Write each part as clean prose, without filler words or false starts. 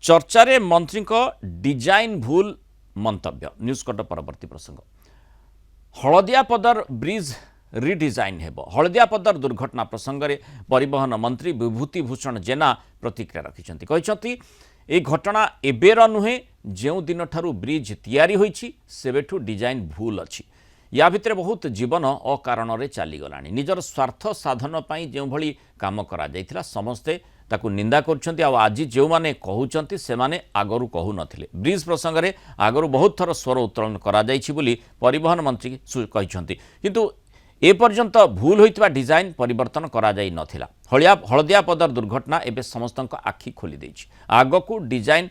चर्चारे मंत्री डिजाइन भूल मंतव्य news cut परवर्ती प्रसंग हलदियापदर ब्रिज रिडिजाइन हेब हलदियापदर दुर्घटना प्रसंग में परिवहन मंत्री विभूतिभूषण जेना प्रतिक्रिया रखिंट ए घटना एबेर नुहे जो दिन ठारू ब्रिज तैयारी होईछि सेबेठू डिजाइन भूल अच्छी या भितर बहुत जीवन अकारण रे चलीगला निजर स्वार्थ साधन पाई जो भली काम करा जायथिला समस्ते ताकू निंदा करुछंती आ आज जो माने कहउछंती से माने आगरु कहु नथिले ब्रिज प्रसंग रे आगरु बहुत थर स्वर उत्तोलन करा जायछि बोली परिवहन मंत्री कहिछंती किंतु ए पर्यंत भूल होइतबा डिजाइन परिवर्तन करा जाई नथिला हलदियापदर दुर्घटना एबे समस्तक आखि खोली दैछि आगकू डिजाइन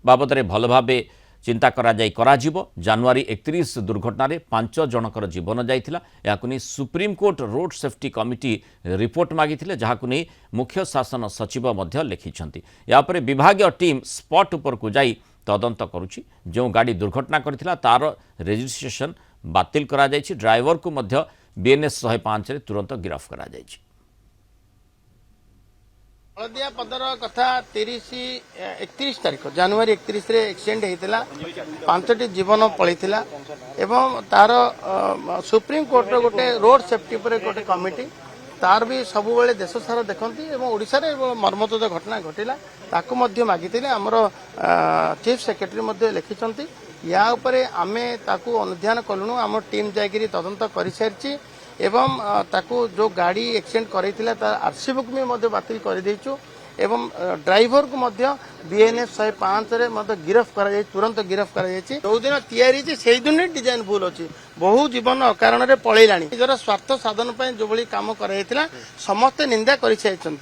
बाबद रे भल भाबे चिंता करा जाई कराजिबो जनवरी 31 दुर्घटना रे 5 जनकर जीवन जाइथिला याकु नै supreme court road safety committee report मागिथिले जहाकु नै मुख्य शासन सचिव मध्य लिखिछंती या परे विभागीय टीम स्पॉट उपर को जाई तदंत करूछि जो गाड़ी दुर्घटना करथिला तार रजिस्ट्रेशन बातिल करा जाइछि ड्राइवर को मध्य बीएनएस 105 रे तुरंत गिरफ्त करा जाइछि हलदियापदर कथा 31 तारीख जनवरी 31 रे एक्सीडेंट होता 5टी जीवन पड़ता एवं तार सुप्रीम कोर्ट गोटे रोड सेफ्टी पर गोटे कमिटी तार भी सब बेले देश सारा देखती ओडिशा रे मर्मतुद घटना घटिला ताकू मध्य मागिथिले हमर चीफ सेक्रेटरी लिखिछंती या उपरे आमे ताकू अनुध्यान कलुनु आम टीम जाइकरी तदंत कर सारी एवं ताकू जो गाड़ी एक्सीडेंट करैथिला तार आरसी बुक भी मध्य बातिल कर देइछु एवं ड्राइवर को मध्य बीएनएस 105 रे मध्य गिरफ्त करा जाय तुरंत गिरफ्त करा जाय जो दिन तैयारी जे सेही दिन डिजाइन भूल अछि बहु जीवन अकारण रे पळैलाणी निजर स्वार्थ साधन पय जो भली काम कराइथिला समस्त निंदा करि छाइछंती